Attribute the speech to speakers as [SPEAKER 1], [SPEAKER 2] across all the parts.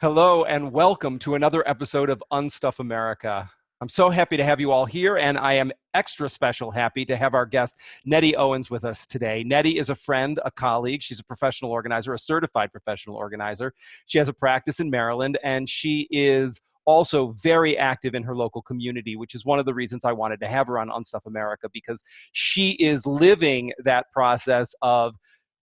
[SPEAKER 1] Hello and welcome to another episode of Unstuff America. I'm so happy to have you all here, and I am extra special happy to have our guest, Nettie Owens, with us today. Nettie is a friend, a colleague. She's a professional organizer, a certified professional organizer. She has a practice in Maryland, and she is also very active in her local community, which is one of the reasons I wanted to have her on Unstuff America, because she is living that process of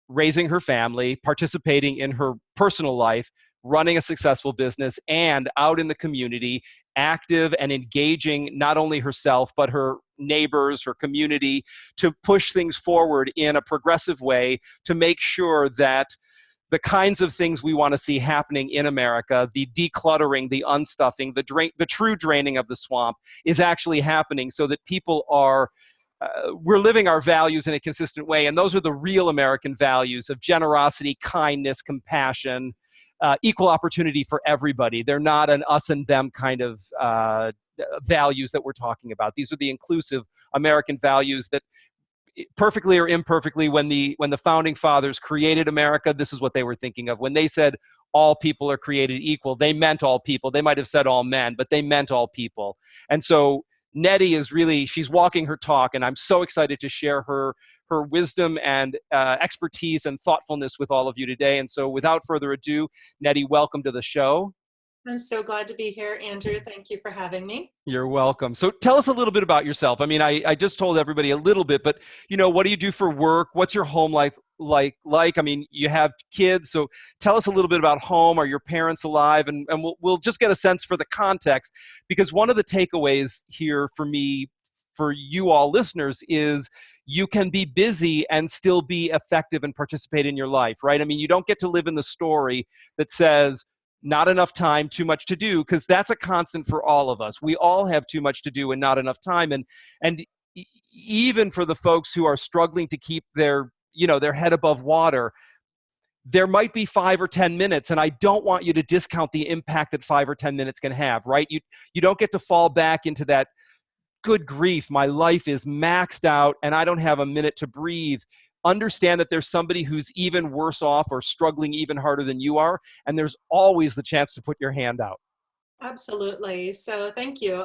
[SPEAKER 1] raising her family, participating in her personal life, running a successful business, and out in the community, active and engaging not only herself, but her neighbors, her community, to push things forward in a progressive way to make sure that the kinds of things we want to see happening in America, the decluttering, the unstuffing, the true draining of the swamp is actually happening so that people are we're living our values in a consistent way. And those are the real American values of generosity, kindness, compassion, equal opportunity for everybody. They're not an us and them kind of values that we're talking about. These are the inclusive American values that, perfectly or imperfectly, when the founding fathers created America, this is what they were thinking of. When they said all people are created equal, they meant all people. They might have said all men, but they meant all people. And so Nettie is really, she's walking her talk, and I'm so excited to share her wisdom and expertise and thoughtfulness with all of you today. And so without further ado, Nettie, welcome to the show.
[SPEAKER 2] I'm so glad to be here, Andrew. Thank you for having me.
[SPEAKER 1] You're welcome. So tell us a little bit about yourself. I mean, I just told everybody a little bit, but what do you do for work? What's your home life like? I mean, you have kids, so tell us a little bit about home. Are your parents alive? And we'll just get a sense for the context, because one of the takeaways here for me, for you all listeners, is you can be busy and still be effective and participate in your life, right? I mean, you don't get to live in the story that says, not enough time, too much to do, because that's a constant for all of us. We all have too much to do and not enough time. And even for the folks who are struggling to keep their head above water, there might be 5 or 10 minutes, and I don't want you to discount the impact that 5 or 10 minutes can have, right? You don't get to fall back into that, good grief, my life is maxed out and I don't have a minute to breathe. Understand that there's somebody who's even worse off or struggling even harder than you are, and there's always the chance to put your hand out.
[SPEAKER 2] Absolutely. So thank you.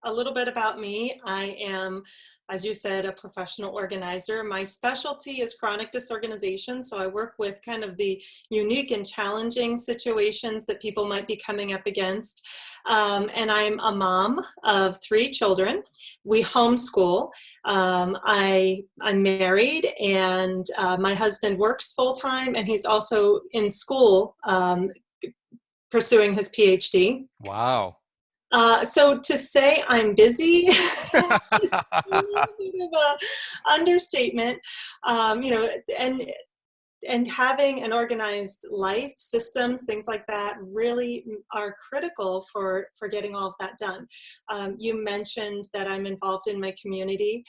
[SPEAKER 2] A little bit about me. I am, as you said, a professional organizer. My specialty is chronic disorganization. So I work with kind of the unique and challenging situations that people might be coming up against. And I'm a mom of 3 children. We homeschool. I'm married, and my husband works full-time, and he's also in school pursuing his PhD.
[SPEAKER 1] Wow.
[SPEAKER 2] So to say I'm busy is a little bit of an understatement, and having an organized life, systems, things like that really are critical for getting all of that done. You mentioned that I'm involved in my community.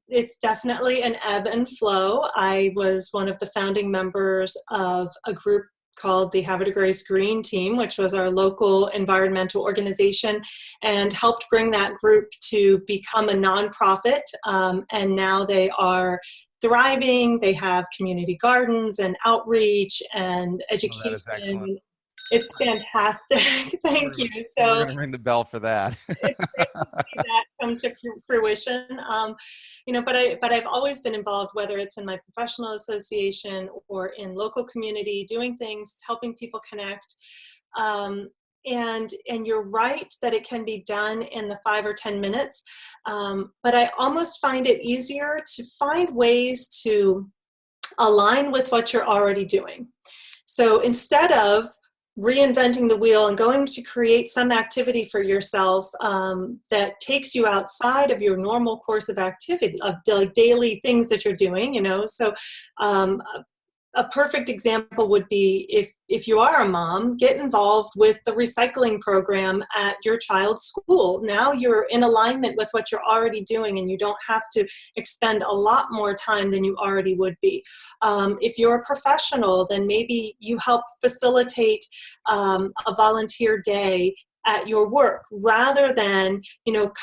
[SPEAKER 2] It's definitely an ebb and flow. I was one of the founding members of a group called the Havre de Grace Green Team, which was our local environmental organization, and helped bring that group to become a nonprofit. And now they are thriving. They have community gardens and outreach and education.
[SPEAKER 1] That is excellent.
[SPEAKER 2] It's fantastic. Thank you. So
[SPEAKER 1] we're going to ring the bell for that.
[SPEAKER 2] It's great to see that come to fruition. But I've always been involved, whether it's in my professional association or in local community, doing things, helping people connect. And you're right that it can be done in the 5 or 10 minutes. But I almost find it easier to find ways to align with what you're already doing. So instead of reinventing the wheel and going to create some activity for yourself that takes you outside of your normal course of activity, of daily things that you're doing, So a perfect example would be if you are a mom, get involved with the recycling program at your child's school. Now you're in alignment with what you're already doing, and you don't have to expend a lot more time than you already would be. If you're a professional, then maybe you help facilitate a volunteer day at your work, rather than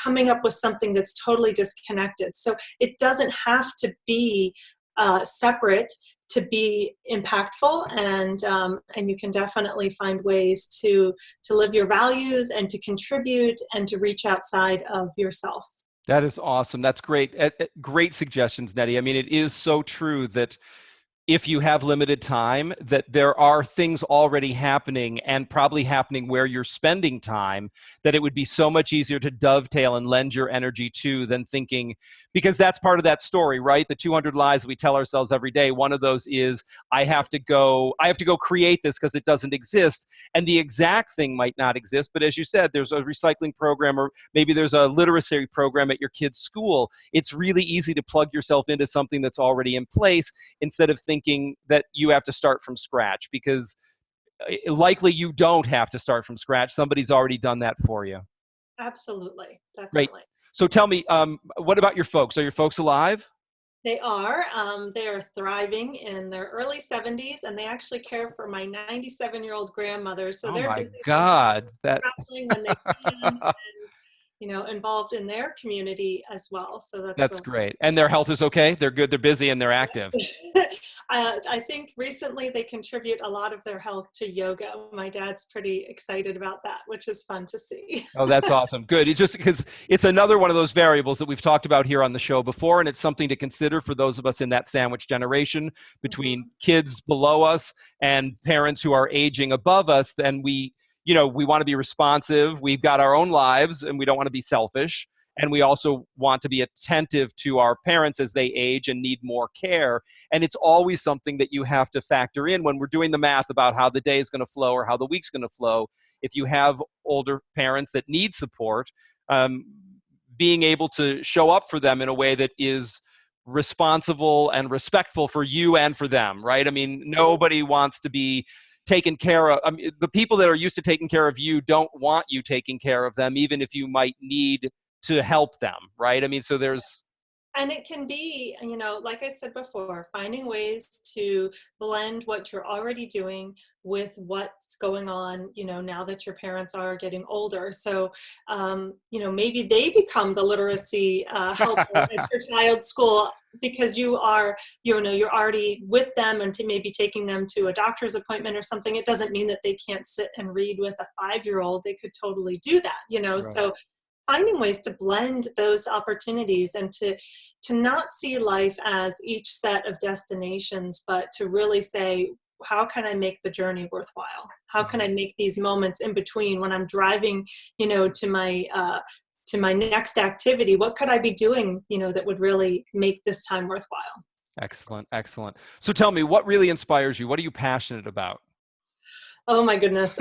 [SPEAKER 2] coming up with something that's totally disconnected. So it doesn't have to be separate to be impactful, and you can definitely find ways to live your values and to contribute and to reach outside of yourself.
[SPEAKER 1] That is awesome. That's great. Great suggestions, Nettie. I mean, it is so true that if you have limited time, that there are things already happening and probably happening where you're spending time, that it would be so much easier to dovetail and lend your energy to than thinking, because that's part of that story, right? The 200 lies that we tell ourselves every day. One of those is, I have to go create this because it doesn't exist. And the exact thing might not exist. But as you said, there's a recycling program, or maybe there's a literacy program at your kid's school. It's really easy to plug yourself into something that's already in place instead of thinking that you have to start from scratch, because likely you don't have to start from scratch. Somebody's already done that for you.
[SPEAKER 2] Absolutely,
[SPEAKER 1] Great.
[SPEAKER 2] definitely.
[SPEAKER 1] So tell me, what about your folks? Are your folks alive?
[SPEAKER 2] They are. They are thriving in their early 70s, and they actually care for my 97-year-old grandmother. So
[SPEAKER 1] Oh
[SPEAKER 2] they're
[SPEAKER 1] my
[SPEAKER 2] busy
[SPEAKER 1] God.
[SPEAKER 2] traveling when they can, and involved in their community as well. So that's
[SPEAKER 1] That's
[SPEAKER 2] really
[SPEAKER 1] great. And their health is okay? They're good, they're busy, and they're active.
[SPEAKER 2] I think recently they contribute a lot of their health to yoga. My dad's pretty excited about that, which is fun to see.
[SPEAKER 1] Oh, that's awesome. Good. It just because it's another one of those variables that we've talked about here on the show before, and it's something to consider for those of us in that sandwich generation between kids below us and parents who are aging above us. Then we want to be responsive. We've got our own lives, and we don't want to be selfish. And we also want to be attentive to our parents as they age and need more care. And it's always something that you have to factor in when we're doing the math about how the day is going to flow or how the week's going to flow. If you have older parents that need support, being able to show up for them in a way that is responsible and respectful for you and for them, right? I mean, nobody wants to be taken care of. I mean, the people that are used to taking care of you don't want you taking care of them, even if you might need to help them, right? I mean, so there's...
[SPEAKER 2] And it can be, like I said before, finding ways to blend what you're already doing with what's going on, now that your parents are getting older. So, maybe they become the literacy helper at your child's school because you're already with them and to maybe taking them to a doctor's appointment or something. It doesn't mean that they can't sit and read with a 5-year-old. They could totally do that,
[SPEAKER 1] Right.
[SPEAKER 2] So finding ways to blend those opportunities and to not see life as each set of destinations, but to really say, how can I make the journey worthwhile? How can I make these moments in between when I'm driving, to my next activity? What could I be doing, that would really make this time worthwhile?
[SPEAKER 1] Excellent, excellent. So tell me, what really inspires you? What are you passionate about?
[SPEAKER 2] Oh my goodness.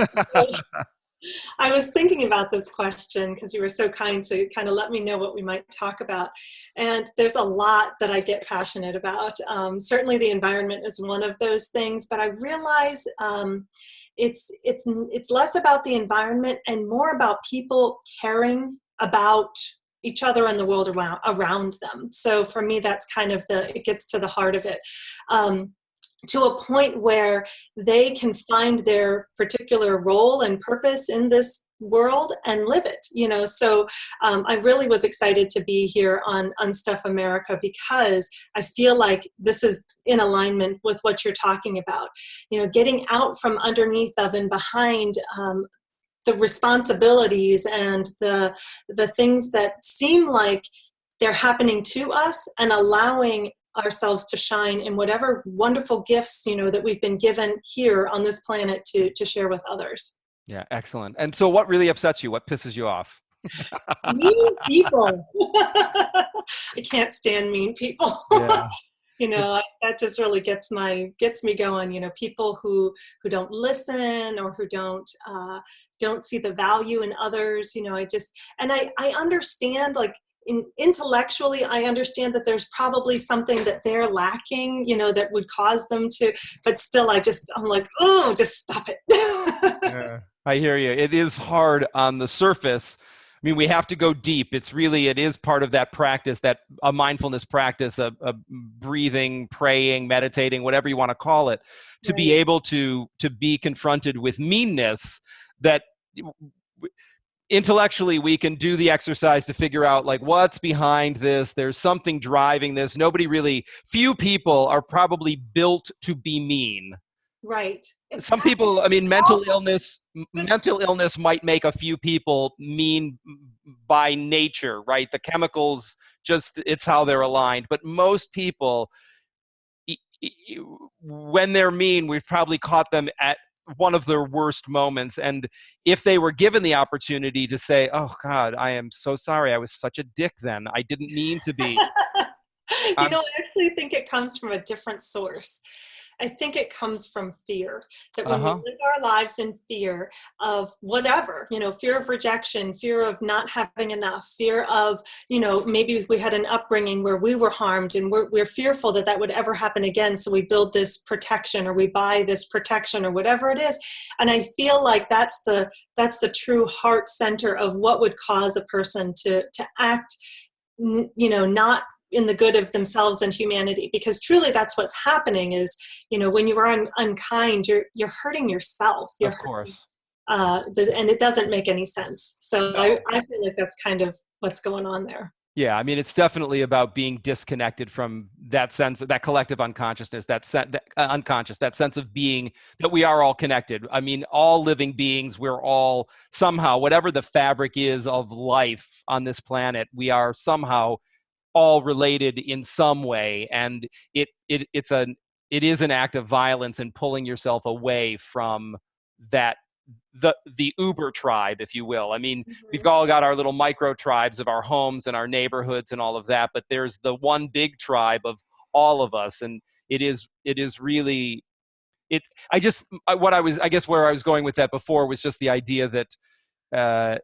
[SPEAKER 2] I was thinking about this question because you were so kind to kind of let me know what we might talk about. And there's a lot that I get passionate about. Certainly the environment is one of those things, but I realize it's less about the environment and more about people caring about each other and the world around them. So for me, that's kind of it gets to the heart of it. To a point where they can find their particular role and purpose in this world and live it, So I really was excited to be here on Unstuff America because I feel like this is in alignment with what you're talking about, getting out from underneath of and behind the responsibilities and the things that seem like they're happening to us and allowing ourselves to shine in whatever wonderful gifts, that we've been given here on this planet to share with others.
[SPEAKER 1] Yeah, excellent. And so what really upsets you? What pisses you off?
[SPEAKER 2] Mean people. I can't stand mean people.
[SPEAKER 1] Yeah.
[SPEAKER 2] That just really gets me going. People who don't listen or who don't see the value in others. I understand, like, intellectually, I understand that there's probably something that they're lacking, that would cause them to, but still, I'm like, oh, just stop it.
[SPEAKER 1] Yeah, I hear you. It is hard on the surface. I mean, we have to go deep. It is part of that practice, a mindfulness practice, a breathing, praying, meditating, whatever you want to call it, to be able to be confronted with meanness that intellectually we can do the exercise to figure out like what's behind this. There's something driving this. Few people are probably built to be mean.
[SPEAKER 2] Right.
[SPEAKER 1] Some
[SPEAKER 2] Exactly.
[SPEAKER 1] people, I mean,
[SPEAKER 2] It's,
[SPEAKER 1] mental illness might make a few people mean by nature, right? The chemicals, it's how they're aligned. But most people, when they're mean, we've probably caught them at one of their worst moments. And if they were given the opportunity to say, oh God, I am so sorry, I was such a dick then, I didn't mean to be.
[SPEAKER 2] you
[SPEAKER 1] I'm
[SPEAKER 2] know, I actually think it comes from a different source. I think it comes from fear, that when we
[SPEAKER 1] Uh-huh.
[SPEAKER 2] live our lives in fear of whatever, you know, fear of rejection, fear of not having enough, fear of, you know, maybe we had an upbringing where we were harmed and we're fearful that that would ever happen again. So we build this protection or we buy this protection or whatever it is. And I feel like that's the true heart center of what would cause a person to act, you know, not in the good of themselves and humanity, because truly that's what's happening is, you know, when you are unkind, you're hurting yourself. You're
[SPEAKER 1] Of
[SPEAKER 2] hurting,
[SPEAKER 1] course.
[SPEAKER 2] and it doesn't make any sense. So
[SPEAKER 1] No.
[SPEAKER 2] I feel like that's kind of what's going on there.
[SPEAKER 1] Yeah, I mean, it's definitely about being disconnected from that sense, that collective unconsciousness, unconscious, that sense of being that we are all connected. I mean, all living beings, we're all somehow, whatever the fabric is of life on this planet, we are somehow all related in some way, and it is an act of violence and pulling yourself away from that the Uber tribe, if you will. I mean, we've
[SPEAKER 2] Mm-hmm.
[SPEAKER 1] all got our little micro tribes of our homes and our neighborhoods and all of that, but there's the one big tribe of all of us, and it is really it. What I was, I guess, where I was going with that before was just the idea that uh,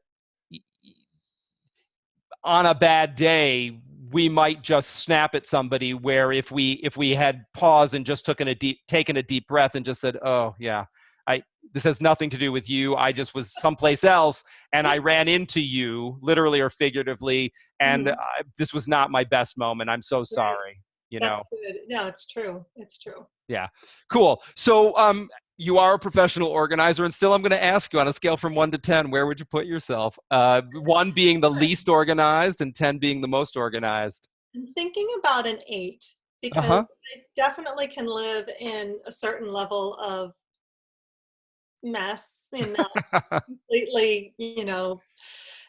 [SPEAKER 1] on a bad day we might just snap at somebody, where if we had paused and just taken a deep breath and just said, oh yeah, I this has nothing to do with you, I just was someplace else and I ran into you, literally or figuratively, and
[SPEAKER 2] Mm-hmm.
[SPEAKER 1] this was not my best moment, I'm so
[SPEAKER 2] Right.
[SPEAKER 1] sorry, you
[SPEAKER 2] That's
[SPEAKER 1] know.
[SPEAKER 2] good. No, it's true. It's true.
[SPEAKER 1] Yeah, cool. So you are a professional organizer, and still I'm going to ask you, on a scale from 1 to 10, where would you put yourself? 1 being the least organized and 10 being the most organized.
[SPEAKER 2] I'm thinking about an 8 because
[SPEAKER 1] Uh-huh.
[SPEAKER 2] I definitely can live in a certain level of mess and not completely, you know,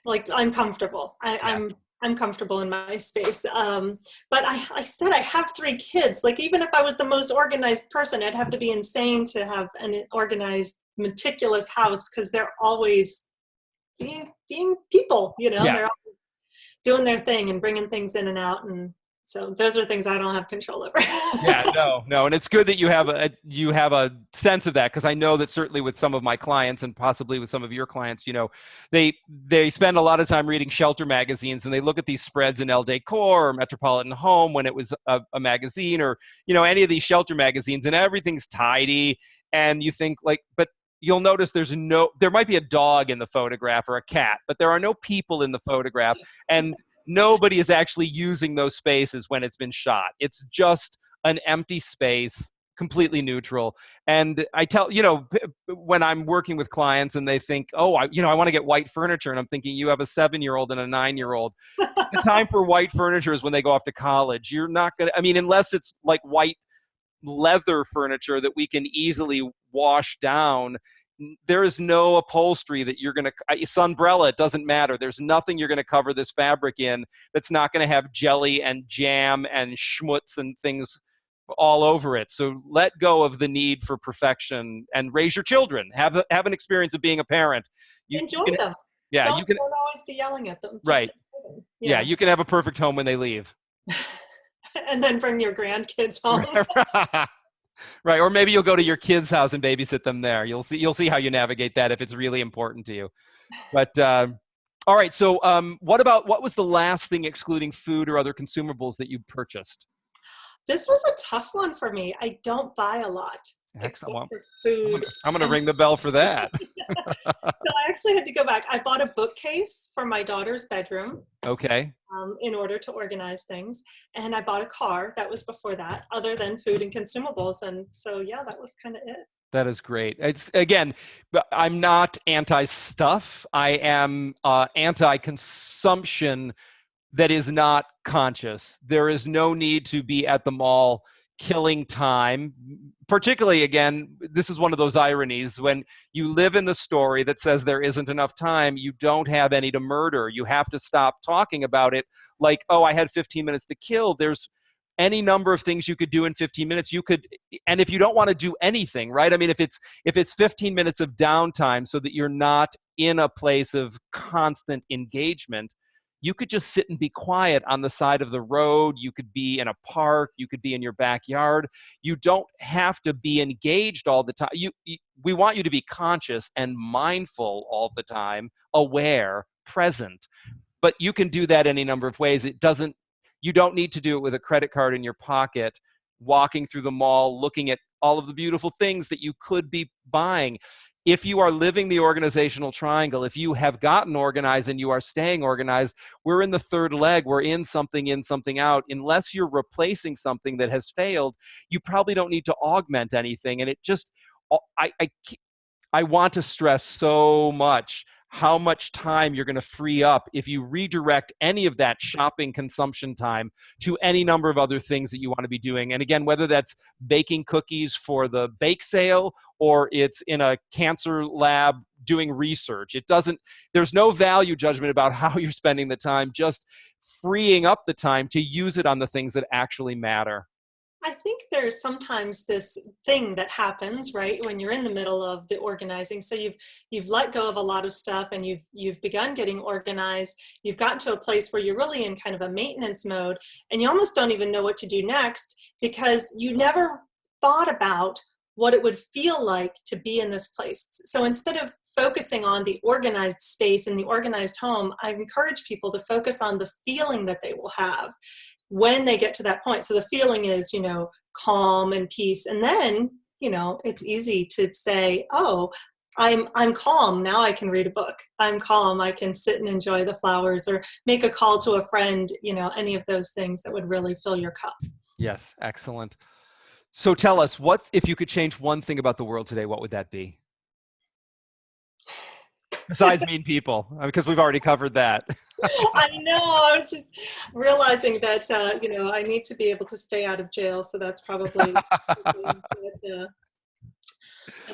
[SPEAKER 2] like I'm comfortable.
[SPEAKER 1] Yeah.
[SPEAKER 2] I'm comfortable in my space. But I said I have 3 kids. Like even if I was the most organized person, I'd have to be insane to have an organized, meticulous house because they're always being people. You know,
[SPEAKER 1] Yeah.
[SPEAKER 2] they're all doing their thing and bringing things in and out, and so those are things I don't have control over.
[SPEAKER 1] Yeah, no, and it's good that you have a sense of that, because I know that certainly with some of my clients and possibly with some of your clients, you know, they spend a lot of time reading shelter magazines, and they look at these spreads in El Decor or Metropolitan Home when it was a magazine, or you know, any of these shelter magazines, and everything's tidy, and you think like, but you'll notice there might be a dog in the photograph or a cat, but there are no people in the photograph, and nobody is actually using those spaces when it's been shot. It's just an empty space, completely neutral. And I tell, you know, when I'm working with clients and they think, oh, I want to get white furniture. And I'm thinking, you have a 7-year-old and a 9-year-old. The time for white furniture is when they go off to college. You're not going to, I mean, unless it's like white leather furniture that we can easily wash down, there is no upholstery that you're going to, sunbrella, it doesn't matter. There's nothing you're going to cover this fabric in that's not going to have jelly and jam and schmutz and things all over it. So let go of the need for perfection and raise your children. Have an experience of being a parent. You
[SPEAKER 2] Enjoy
[SPEAKER 1] can,
[SPEAKER 2] them.
[SPEAKER 1] yeah, you can,
[SPEAKER 2] Don't always be yelling at them. Just
[SPEAKER 1] right.
[SPEAKER 2] enjoy them.
[SPEAKER 1] Yeah,
[SPEAKER 2] Yeah.
[SPEAKER 1] you can have a perfect home when they leave.
[SPEAKER 2] And then bring your grandkids home.
[SPEAKER 1] Right, or maybe you'll go to your kid's house and babysit them there. You'll see how you navigate that if it's really important to you. But all right, so what was the last thing, excluding food or other consumables, that you purchased?
[SPEAKER 2] This was a tough one for me. I don't buy a lot except
[SPEAKER 1] Excellent.
[SPEAKER 2] for
[SPEAKER 1] I'm
[SPEAKER 2] food.
[SPEAKER 1] gonna, I'm gonna
[SPEAKER 2] And
[SPEAKER 1] ring the bell for that.
[SPEAKER 2] so I actually had to go back. I bought a bookcase for my daughter's bedroom
[SPEAKER 1] Okay.
[SPEAKER 2] in order to organize things. And I bought a car. That was before that, other than food and consumables. And so, yeah, that was kind of it.
[SPEAKER 1] That is great. It's again, I'm not anti-stuff. I am anti-consumption that is not conscious. There is no need to be at the mall killing time. Particularly, again, this is one of those ironies. When you live in the story that says there isn't enough time, you don't have any to murder. You have to stop talking about it like, oh, I had 15 minutes to kill. There's any number of things you could do in 15 minutes. You could, and if you don't want to do anything, right? I mean, if it's 15 minutes of downtime so that you're not in a place of constant engagement, you could just sit and be quiet on the side of the road. You could be in a park. You could be in your backyard. You don't have to be engaged all the time. We want you to be conscious and mindful all the time, aware, present. But you can do that any number of ways. You don't need to do it with a credit card in your pocket, walking through the mall, looking at all of the beautiful things that you could be buying. If you are living the organizational triangle, if you have gotten organized and you are staying organized, we're in the third leg. We're in, something out. Unless you're replacing something that has failed, you probably don't need to augment anything. And it just, I want to stress so much how much time you're going to free up if you redirect any of that shopping consumption time to any number of other things that you want to be doing. And again, whether that's baking cookies for the bake sale or it's in a cancer lab doing research, there's no value judgment about how you're spending the time, just freeing up the time to use it on the things that actually matter.
[SPEAKER 2] I think there's sometimes this thing that happens, right, when you're in the middle of the organizing. So you've let go of a lot of stuff and you've begun getting organized. You've gotten to a place where you're really in kind of a maintenance mode and you almost don't even know what to do next because you never thought about what it would feel like to be in this place. So instead of focusing on the organized space and the organized home, I encourage people to focus on the feeling that they will have when they get to that point. So the feeling is, calm and peace. And then, it's easy to say, oh, I'm calm. Now I can read a book. I'm calm. I can sit and enjoy the flowers or make a call to a friend, any of those things that would really fill your cup.
[SPEAKER 1] Yes, excellent. So tell us, if you could change one thing about the world today, what would that be? Besides mean people, because we've already covered that.
[SPEAKER 2] I know. I was just realizing that, I need to be able to stay out of jail. So that's probably that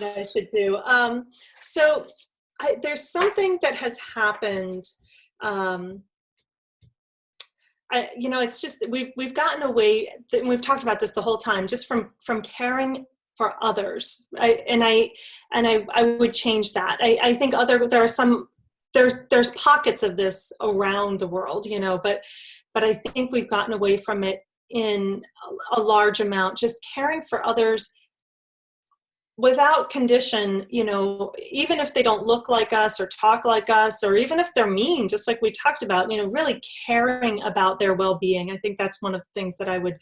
[SPEAKER 2] I should do. So there's something that has happened. It's just we've gotten away, and we've talked about this the whole time, just from caring for others. I would change that. I think there's pockets of this around the world, but I think we've gotten away from it in a large amount, just caring for others without condition, even if they don't look like us or talk like us, or even if they're mean, just like we talked about, really caring about their well-being. I think that's one of the things that I would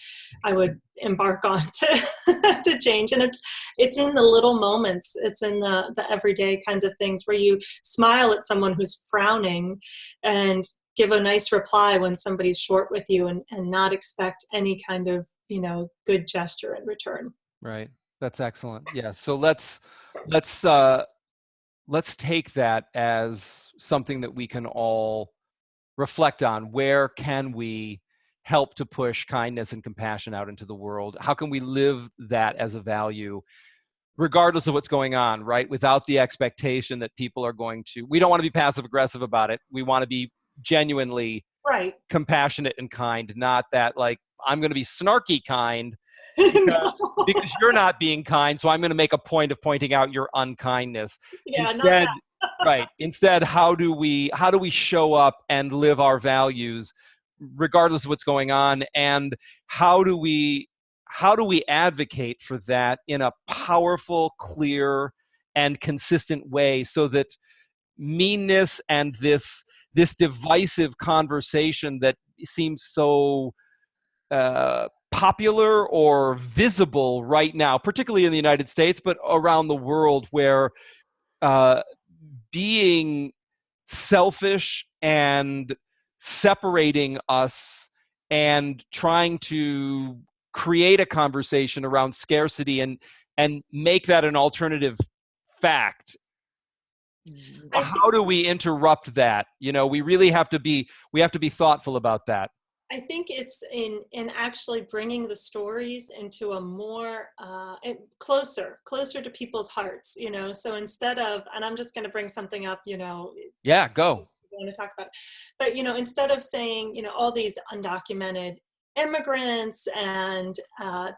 [SPEAKER 2] embark on to change. And it's in the little moments. It's in the everyday kinds of things where you smile at someone who's frowning and give a nice reply when somebody's short with you and not expect any kind of, good gesture in return.
[SPEAKER 1] Right. That's excellent. Yeah. So let's take that as something that we can all reflect on. Where can we help to push kindness and compassion out into the world? How can we live that as a value, regardless of what's going on, right? Without the expectation that people are we don't want to be passive aggressive about it. We want to be genuinely
[SPEAKER 2] right,
[SPEAKER 1] compassionate and kind, not that like, I'm going to be snarky kind
[SPEAKER 2] no.
[SPEAKER 1] because you're not being kind, so I'm going to make a point of pointing out your unkindness.
[SPEAKER 2] Yeah,
[SPEAKER 1] Instead, right. Instead, how do we show up and live our values regardless of what's going on, and how do we advocate for that in a powerful, clear, and consistent way so that meanness and this divisive conversation that seems so popular or visible right now, particularly in the United States, but around the world, where being selfish and separating us and trying to create a conversation around scarcity and make that an alternative fact. How do we interrupt that? We really have to be thoughtful about that.
[SPEAKER 2] I think it's in actually bringing the stories into a more closer to people's hearts, so instead of, and I'm just going to bring something up,
[SPEAKER 1] Yeah, go.
[SPEAKER 2] want to talk about, but instead of saying, all these undocumented immigrants and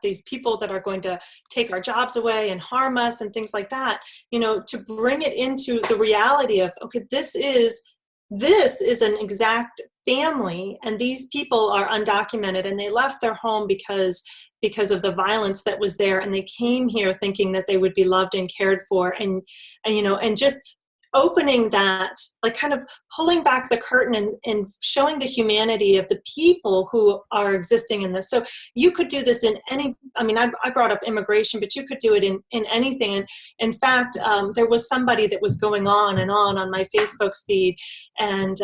[SPEAKER 2] these people that are going to take our jobs away and harm us and things like that, to bring it into the reality of, okay, this is an exact family, and these people are undocumented, and they left their home because of the violence that was there, and they came here thinking that they would be loved and cared for, and just opening that, like kind of pulling back the curtain and showing the humanity of the people who are existing in this. So you could do this in any, I brought up immigration, but you could do it in anything. And in fact, there was somebody that was going on and on my Facebook feed, and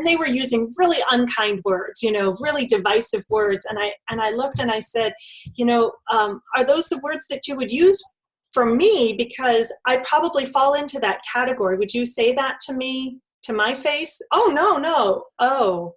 [SPEAKER 2] they were using really unkind words, really divisive words. And I looked and I said, are those the words that you would use for me? Because I probably fall into that category. Would you say that to me, to my face? Oh, no. Oh.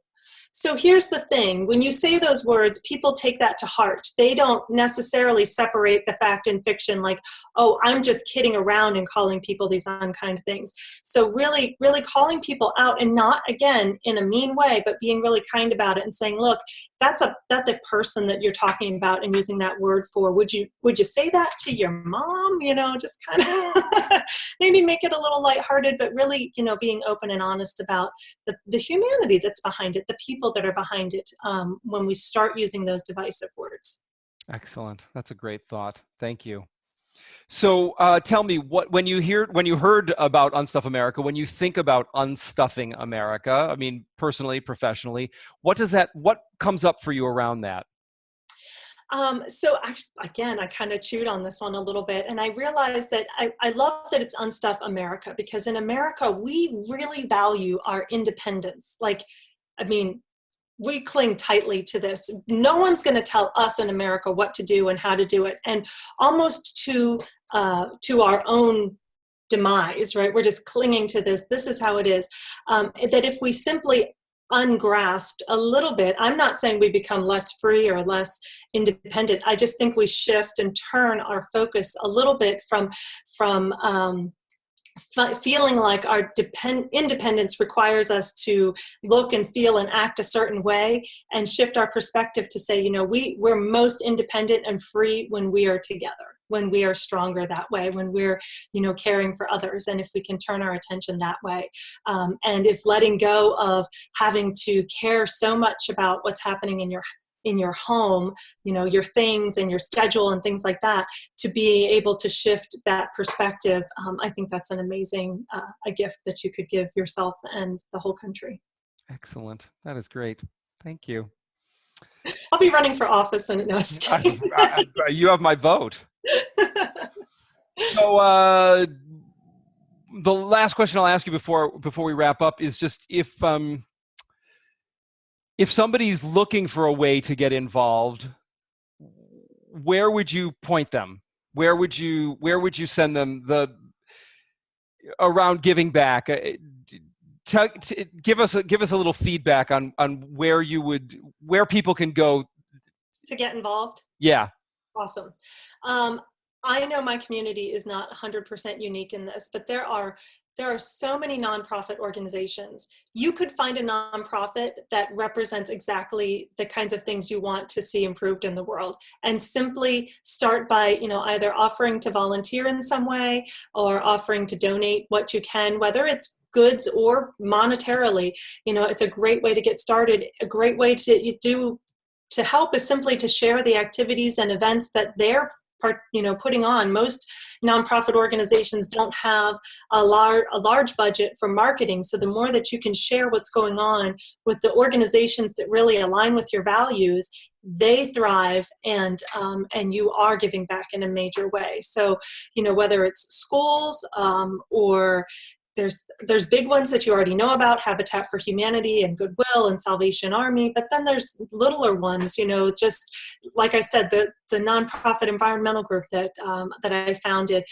[SPEAKER 2] So here's the thing. When you say those words, people take that to heart. They don't necessarily separate the fact and fiction, like, oh, I'm just kidding around and calling people these unkind things. So really, really calling people out, and not, again, in a mean way, but being really kind about it and saying, look, that's a person that you're talking about and using that word for. Would you say that to your mom? Just kind of maybe make it a little lighthearted, but really, being open and honest about the humanity that's behind it, the people that are behind it, when we start using those divisive words.
[SPEAKER 1] Excellent. That's a great thought. Thank you. So tell me, when you heard about Unstuff America, when you think about unstuffing America, personally, professionally, what comes up for you around that?
[SPEAKER 2] So I kind of chewed on this one a little bit, and I realized that I love that it's Unstuff America, because in America, we really value our independence. We cling tightly to this. No one's going to tell us in America what to do and how to do it, and almost to our own demise, right? We're just clinging to this. This is how it is. That if we simply ungrasped a little bit, I'm not saying we become less free or less independent. I just think we shift and turn our focus a little bit from feeling like our independence requires us to look and feel and act a certain way, and shift our perspective to say, we're most independent and free when we are together, when we are stronger that way, when we're, caring for others. And if we can turn our attention that way, and if letting go of having to care so much about what's happening in your home, your things and your schedule and things like that, to be able to shift that perspective, I think that's an amazing a gift that you could give yourself and the whole country.
[SPEAKER 1] Excellent. That is great. Thank you.
[SPEAKER 2] I'll be running for office, and no, just kidding.
[SPEAKER 1] You have my vote. So the last question I'll ask you before we wrap up is just if somebody's looking for a way to get involved, where would you point them? Where would you send them around giving back? Give us a little feedback on where people can go
[SPEAKER 2] to get involved.
[SPEAKER 1] Yeah.
[SPEAKER 2] Awesome. I know my community is not 100% unique in this, but there are so many nonprofit organizations. You could find a nonprofit that represents exactly the kinds of things you want to see improved in the world, and simply start by, either offering to volunteer in some way or offering to donate what you can, whether it's goods or monetarily. It's a great way to get started. A great way to help is simply to share the activities and events that they're putting on. Most nonprofit organizations don't have a large budget for marketing. So the more that you can share what's going on with the organizations that really align with your values, they thrive, and you are giving back in a major way. So, whether it's schools or there's big ones that you already know about, Habitat for Humanity and Goodwill and Salvation Army, but then there's littler ones, just like I said, the nonprofit environmental group that I founded.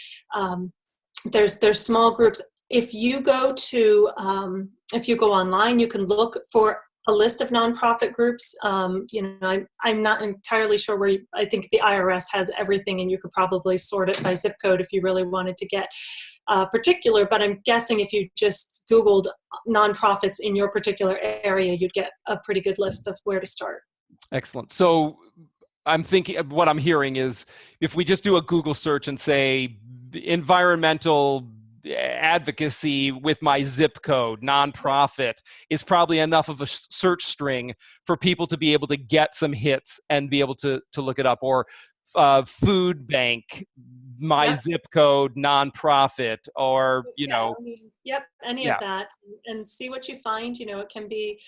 [SPEAKER 2] There's small groups. If you go online, you can look for a list of nonprofit groups. I'm not entirely sure where I think the IRS has everything, and you could probably sort it by zip code if you really wanted to get particular, but I'm guessing if you just Googled nonprofits in your particular area, you'd get a pretty good list of where to start.
[SPEAKER 1] Excellent. So I'm thinking, what I'm hearing is, if we just do a Google search and say environmental advocacy with my zip code, nonprofit, is probably enough of a search string for people to be able to get some hits and be able to look it up. Or food bank, my zip code, nonprofit, or
[SPEAKER 2] any of that, and see what you find. It can be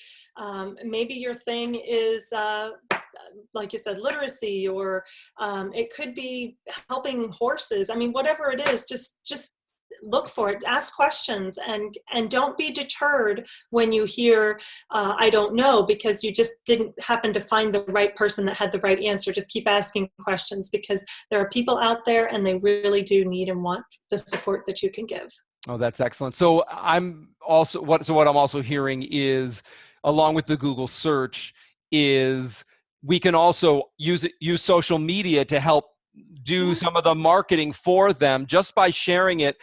[SPEAKER 2] maybe your thing is like you said, literacy, or it could be helping horses. I mean, whatever it is, just look for it, ask questions, and don't be deterred when you hear I don't know, because you just didn't happen to find the right person that had the right answer. Just keep asking questions, because there are people out there and they really do need and want the support that you can give.
[SPEAKER 1] Oh, that's excellent. So what I'm also hearing is, along with the Google search, is we can also use social media to help do some of the marketing for them, just by sharing it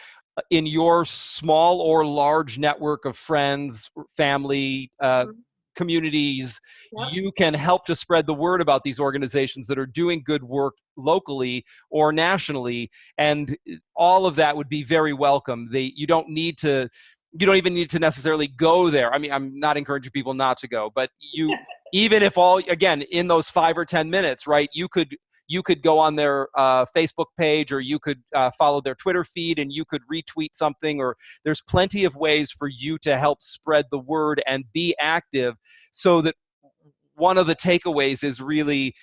[SPEAKER 1] in your small or large network of friends, family, communities. You can help to spread the word about these organizations that are doing good work locally or nationally, and all of that would be very welcome. You don't even need to necessarily go there. I mean, I'm not encouraging people not to go, but even if in those 5 or 10 minutes, right, you could go on their Facebook page, or you could follow their Twitter feed, and you could retweet something, or there's plenty of ways for you to help spread the word and be active. So that one of the takeaways is really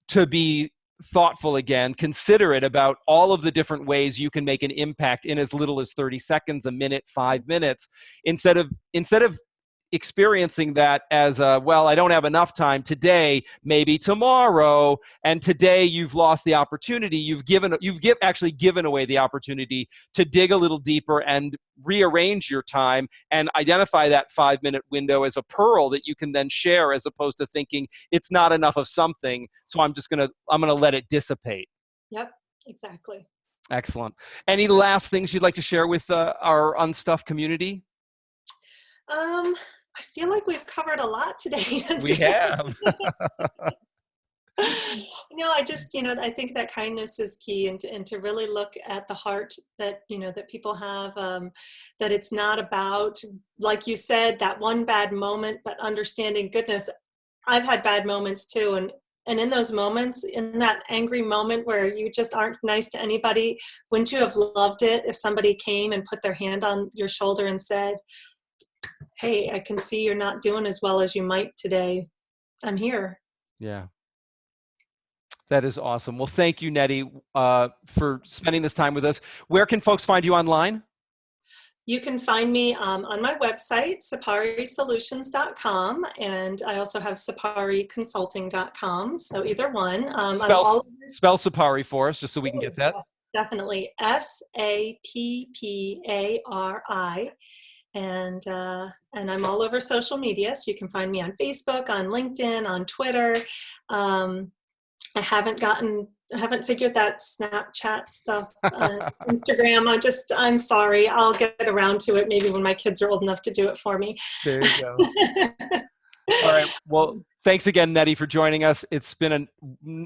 [SPEAKER 1] to be thoughtful again, considerate about all of the different ways you can make an impact in as little as 30 seconds, a minute, 5 minutes, instead of experiencing that as I don't have enough time today, maybe tomorrow, and today you've lost the opportunity. You've actually given away the opportunity to dig a little deeper and rearrange your time and identify that 5-minute window as a pearl that you can then share, as opposed to thinking it's not enough of something, so I'm gonna let it dissipate.
[SPEAKER 2] Yep, exactly.
[SPEAKER 1] Excellent. Any last things you'd like to share with our Unstuff community?
[SPEAKER 2] I feel like we've covered a lot today.
[SPEAKER 1] We have.
[SPEAKER 2] I think that kindness is key, and to really look at the heart that, that people have, that it's not about, like you said, that one bad moment, but understanding, goodness, I've had bad moments too. And in those moments, in that angry moment where you just aren't nice to anybody, wouldn't you have loved it if somebody came and put their hand on your shoulder and said, hey, I can see you're not doing as well as you might today. I'm here.
[SPEAKER 1] Yeah. That is awesome. Well, thank you, Nettie, for spending this time with us. Where can folks find you online?
[SPEAKER 2] You can find me on my website, saparisolutions.com, and I also have sapariconsulting.com, so either one.
[SPEAKER 1] Spell Sapari for us, just so we can get that.
[SPEAKER 2] Yes, definitely. SAPPARI. And I'm all over social media, so you can find me on Facebook, on LinkedIn, on Twitter. I haven't figured that Snapchat stuff, Instagram. I'm sorry. I'll get around to it maybe when my kids are old enough to do it for me.
[SPEAKER 1] There you go. All right. Well, thanks again, Nettie, for joining us. It's been a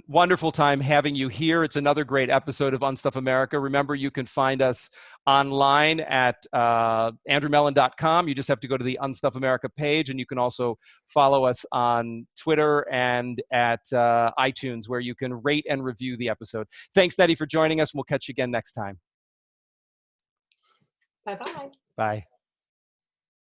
[SPEAKER 1] wonderful time having you here. It's another great episode of Unstuff America. Remember, you can find us online at andrewmellen.com. You just have to go to the Unstuff America page, and you can also follow us on Twitter and at iTunes, where you can rate and review the episode. Thanks, Nettie, for joining us. We'll catch you again next time.
[SPEAKER 2] Bye-bye.
[SPEAKER 1] Bye.